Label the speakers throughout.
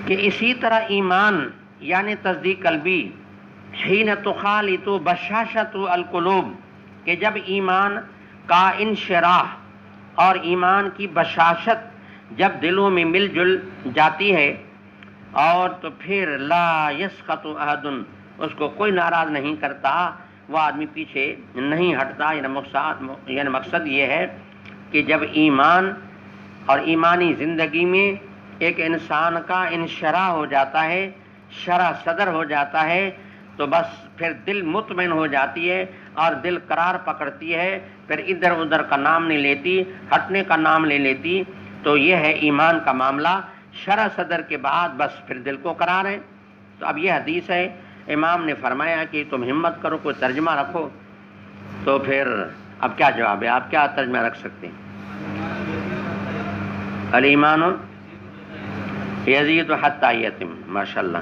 Speaker 1: کہ اسی طرح ایمان یعنی تصدیق قلبی حین تخالط بشاشۃ القلوب، کہ جب ایمان کا انشراح اور ایمان کی بشاشت جب دلوں میں مل جل جاتی ہے، اور تو پھر لا یسخط احد، اس کو کوئی ناراض نہیں کرتا، وہ آدمی پیچھے نہیں ہٹتا۔ یعنی مقصد یہ ہے کہ جب ایمان اور ایمانی زندگی میں ایک انسان کا انشراح ہو جاتا ہے، شرح صدر ہو جاتا ہے، تو بس پھر دل مطمئن ہو جاتی ہے اور دل قرار پکڑتی ہے، پھر ادھر ادھر کا نام نہیں لیتی، ہٹنے کا نام لے لیتی۔ تو یہ ہے ایمان کا معاملہ، شرح صدر کے بعد بس پھر دل کو قرار ہے۔ تو اب یہ حدیث ہے، امام نے فرمایا کہ تم ہمت کرو، کوئی ترجمہ رکھو، تو پھر اب کیا جواب ہے، آپ کیا ترجمہ رکھ سکتے ہیں؟ الایمان یزید حتی یتم، ماشاءاللہ،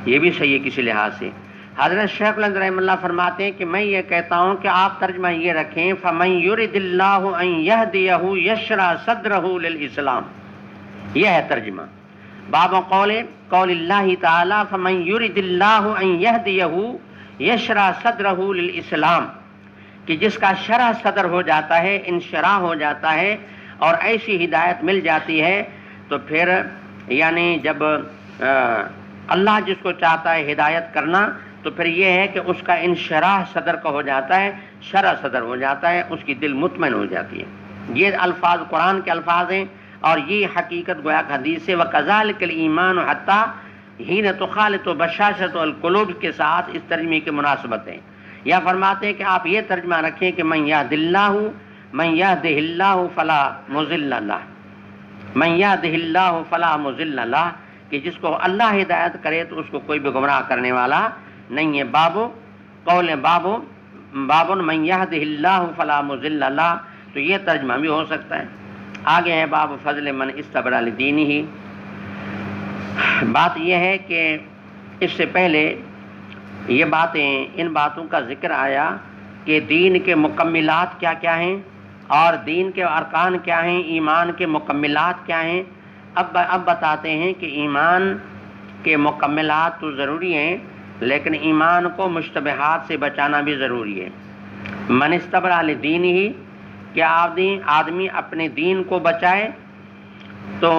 Speaker 1: یہ بھی صحیح ہے کسی لحاظ سے۔ حضرت شیخ الہند رحمہ اللہ فرماتے ہیں کہ میں یہ کہتا ہوں کہ آپ ترجمہ یہ رکھیں فَمَن يُرِدِ اللَّهُ أَن يَهْدِيَهُ يَشْرَحْ صَدْرَهُ لِلْإِسْلَامِ، یہ ہے ترجمہ۔ باب قول اللہ تعالی فَمَن يُرِدِ اللَّهُ أَن يَهْدِيَهُ يَشْرَحْ صَدْرَهُ لِلْإِسْلَامِ، کہ جس کا شرح صدر ہو جاتا ہے، انشراح ہو جاتا ہے اور ایسی ہدایت مل جاتی ہے، تو پھر یعنی جب اللہ جس کو چاہتا ہے ہدایت کرنا، تو پھر یہ ہے کہ اس کا انشراح صدر کا ہو جاتا ہے، شرح صدر ہو جاتا ہے، اس کی دل مطمئن ہو جاتی ہے۔ یہ الفاظ قرآن کے الفاظ ہیں اور یہ حقیقت گویا کہ حدیث سے وَكَذَلِكَ الْإِيمَانُ حَتَّى حِينَ تُخَالِطُ بَشَاشَةُ الْقُلُوبِ کے ساتھ اس ترجمے کی مناسبت ہے۔ یا فرماتے ہیں کہ آپ یہ ترجمہ رکھیں کہ مَن يَهْدِ اللَّهُ مَن يَهْدِهِ اللَّهُ فَلَا مُضِلَّ لَهُ، مَن يَهْدِهِ اللَّهُ فَلَا مُضِلَّ لَهُ، کہ جس کو اللہ ہدایت کرے تو اس کو کوئی بھی گمراہ کرنے والا نہیں ہے۔ بابو من يهده الله فلا مضل له، تو یہ ترجمہ بھی ہو سکتا ہے۔ آگے ہے باب فضل من استبرأ لدینہ۔ بات یہ ہے کہ اس سے پہلے ان باتوں کا ذکر آیا کہ دین کے مکملات کیا کیا ہیں اور دین کے ارکان کیا ہیں، ایمان کے مکملات کیا ہیں۔ اب بتاتے ہیں کہ ایمان کے مکملات تو ضروری ہیں، لیکن ایمان کو مشتبہات سے بچانا بھی ضروری ہے۔ من استبرأ لدینہ، کیا آدمی اپنے دین کو بچائے، تو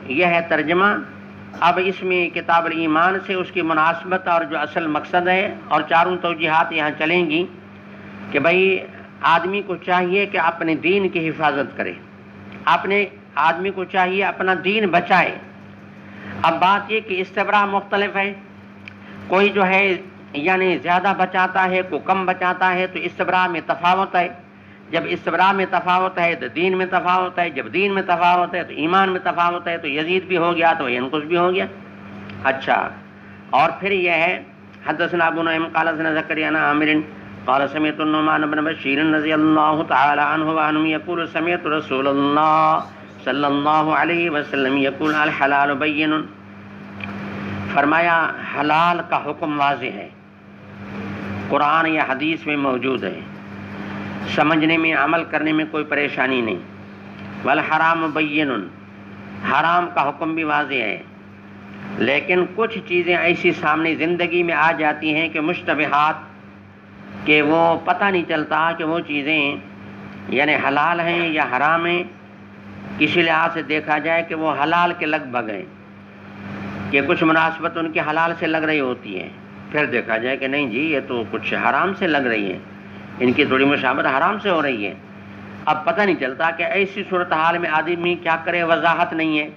Speaker 1: یہ ہے ترجمہ۔ اب اس میں کتاب الایمان سے اس کی مناسبت اور جو اصل مقصد ہے اور چاروں توجیہات یہاں چلیں گی کہ بھئی آدمی کو چاہیے کہ اپنے دین کی حفاظت کرے، آدمی کو چاہیے اپنا دین بچائے۔ اب بات یہ کہ استبراء مختلف ہے، کوئی جو ہے یعنی زیادہ بچاتا ہے، کوئی کم بچاتا ہے، تو استبراء میں تفاوت ہے۔ جب استبراء میں تفاوت ہے تو دین میں تفاوت ہے، جب دین میں تفاوت ہے تو ایمان میں تفاوت ہے، تو یزید بھی ہو گیا تو ینقص بھی ہو گیا۔ اچھا، اور پھر یہ ہے حدثنا ابو نعیم قال حدثنا زکریا عن عامر قال سمعت النعمان بن بشیر رضی اللہ تعالی عنہ وعنہ یقول سمعت رسول اللہ صلی اللہ علیہ وسلم یقول الحلال بین، فرمایا حلال کا حکم واضح ہے، قرآن یا حدیث میں موجود ہے، سمجھنے میں عمل کرنے میں کوئی پریشانی نہیں۔ والحرام بین، حرام کا حکم بھی واضح ہے، لیکن کچھ چیزیں ایسی سامنے زندگی میں آ جاتی ہیں کہ مشتبہات، کہ وہ پتہ نہیں چلتا کہ وہ چیزیں یعنی حلال ہیں یا حرام ہیں۔ کسی لحاظ سے دیکھا جائے کہ وہ حلال کے لگ بھگ ہیں، کہ کچھ مناسبت ان کی حلال سے لگ رہی ہوتی ہے، پھر دیکھا جائے کہ نہیں جی یہ تو کچھ حرام سے لگ رہی ہے، ان کی تھوڑی مشابہت حرام سے ہو رہی ہے۔ اب پتہ نہیں چلتا کہ ایسی صورتحال میں آدمی کیا کرے، وضاحت نہیں ہے۔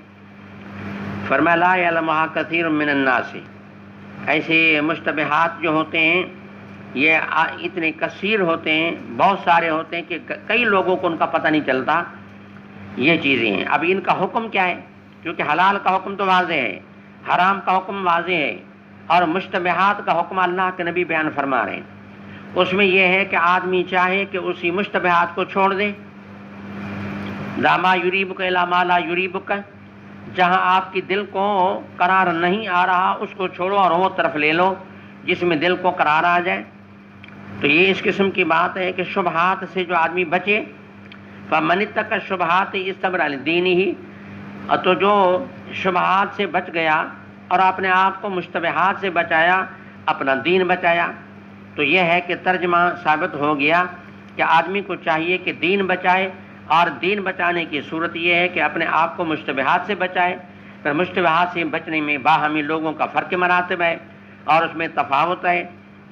Speaker 1: فرمایا لا یعلمھا کثیر من الناس، ایسے مشتبہات جو ہوتے ہیں یہ اتنے کثیر ہوتے ہیں، بہت سارے ہوتے ہیں کہ کئی لوگوں کو ان کا پتہ نہیں چلتا یہ چیزیں ہیں۔ اب ان کا حکم کیا ہے، کیونکہ حلال کا حکم تو واضح ہے، حرام کا حکم واضح ہے، اور مشتبہات کا حکم اللہ کے نبی بیان فرما رہے ہیں۔ اس میں یہ ہے کہ آدمی چاہے کہ اسی مشتبہات کو چھوڑ دے، لا ما یریبک الا ما لا یریبک، جہاں آپ کی دل کو قرار نہیں آ رہا اس کو چھوڑو اور وہ طرف لے لو جس میں دل کو قرار آ جائے۔ تو یہ اس قسم کی بات ہے کہ شبہات سے جو آدمی بچے، فمن اتقى الشبہات استبرأ لدینہ، تو جو شبہات سے بچ گیا اور اپنے آپ کو مشتبہات سے بچایا، اپنا دین بچایا۔ تو یہ ہے کہ ترجمہ ثابت ہو گیا کہ آدمی کو چاہیے کہ دین بچائے، اور دین بچانے کی صورت یہ ہے کہ اپنے آپ کو مشتبہات سے بچائے۔ پھر مشتبہات سے بچنے میں باہمی لوگوں کا فرق مراتب ہے اور اس میں تفاوت ہے۔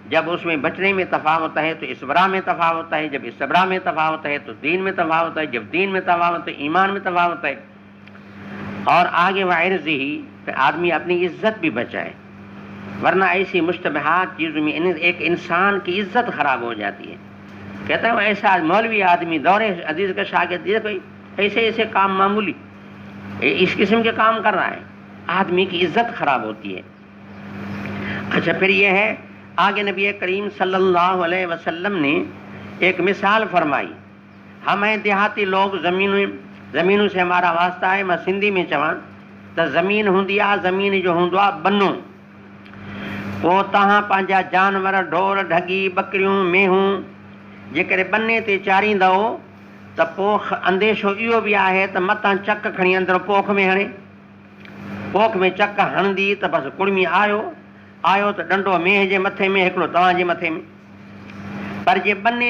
Speaker 1: جب اس میں بچنے میں تفاوت ہے تو اسبرا میں تفاوت ہے، جب اسبرا میں تفاوت ہے تو دین میں تفاوت ہے، جب دین میں تفاوت ہے ایمان میں تفاوت ہے۔ اور آگے وعرض ہی کہ آدمی اپنی عزت بھی بچائے، ورنہ ایسی مشتبہات چیزوں میں ایک انسان کی عزت خراب ہو جاتی ہے۔ کہتا ہے وہ ایسا مولوی آدمی دور عزیز کا شاگرد، یہ کوئی ایسے کام معمولی اس قسم کے کام کر رہا ہے، آدمی کی عزت خراب ہوتی ہے۔ اچھا پھر یہ ہے آگے نبی کریم صلی اللہ علیہ وسلم نے ایک مثال فرمائی۔ ہم ہیں دیہاتی لوگ، زمینوں سے ہمارا واسطہ ہے، میں سندھی میں چوان تو زمین ہوندی آ، زمین جو ہوندو آ بنو، وہ تہاں پانجا جانور ڈھور ڈھگی بکریوں میہوں جے بنے تے چاريندو تو پوکھ اندیشو ايو بھی ہے تو متاں چک کھڑی اندر پوکھ میں ہنے، پوکھ میں چک ہندی تو بس کڑمی آیو تو ڈنڈو میہ جے متھے میں ہکڑو تواں جے متھے میں۔ پر جے بنے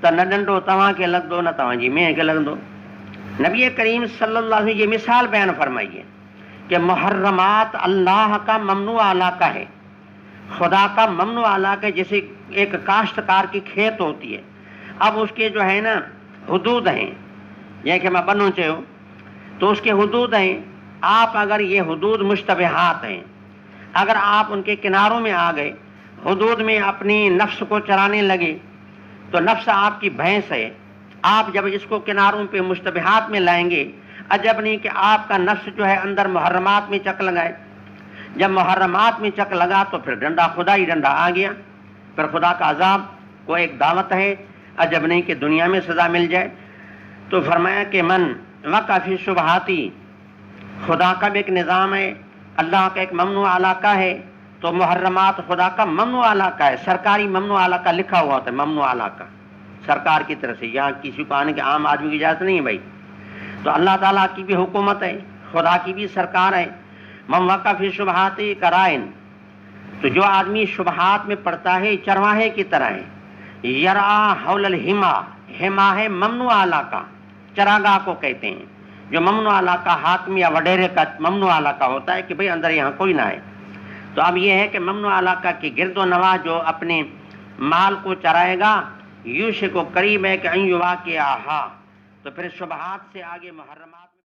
Speaker 1: تو نہ ڈنڈو تواں کے لگدو نہ تواں جی میہ کے لگدو۔ نبی کریم صلی اللہ علیہ وسلم یہ مثال بیان فرمائیے کہ محرمات اللہ کا ممنوع علاقہ ہے، خدا کا ممنوع علاقہ، جیسے ایک کاشتکار کی کھیت ہوتی ہے، اب اس کے جو ہے نا حدود ہیں، یہ کہ میں بنوں چاہوں تو اس کے حدود ہیں۔ آپ اگر یہ حدود مشتبہات ہیں، اگر آپ ان کے کناروں میں آ گئے، حدود میں اپنی نفس کو چرانے لگے تو نفس آپ کی بھینس ہے، آپ جب اس کو کناروں پہ مشتبہات میں لائیں گے، عجب نہیں کہ آپ کا نفس جو ہے اندر محرمات میں چک لگائے۔ جب محرمات میں چک لگا تو پھر ڈنڈا خدا ہی ڈنڈا آ گیا، پھر خدا کا عذاب کو ایک دعوت ہے، عجب نہیں کہ دنیا میں سزا مل جائے۔ تو فرمایا کہ من وقع فی شبہاتی، خدا کا بھی ایک نظام ہے، اللہ کا ایک ممنوع علاقہ ہے، تو محرمات خدا کا ممنوع علاقہ ہے، سرکاری ممنوع علاقہ لکھا ہوا ہوتا ہے، ممنوع علاقہ سرکار کی طرف سے، یہاں کسی کو آنے کے عام آدمی کی اجازت نہیں ہے بھائی۔ تو اللہ تعالیٰ کی بھی حکومت ہے، خدا کی بھی سرکار ہے۔ من وقع فی شبہات کرائن، تو جو آدمی شبہات میں پڑتا ہے چرواہے کی طرح ہے، یرعا حول الحما، حما ہے ممنوع علاقہ، چراگاہ کو کہتے ہیں، جو ممنوع علاقہ حاکم یا وڈیرے کا ممنوع علاقہ ہوتا ہے کہ بھئی اندر یہاں کوئی نہ ہے۔ تو اب یہ ہے کہ ممنوع علاقہ کی گرد و نواح جو اپنے مال کو چرائے گا، یوشک و قریب ہے کہ ان یواقعہا، تو پھر شبہات سے آگے محرمات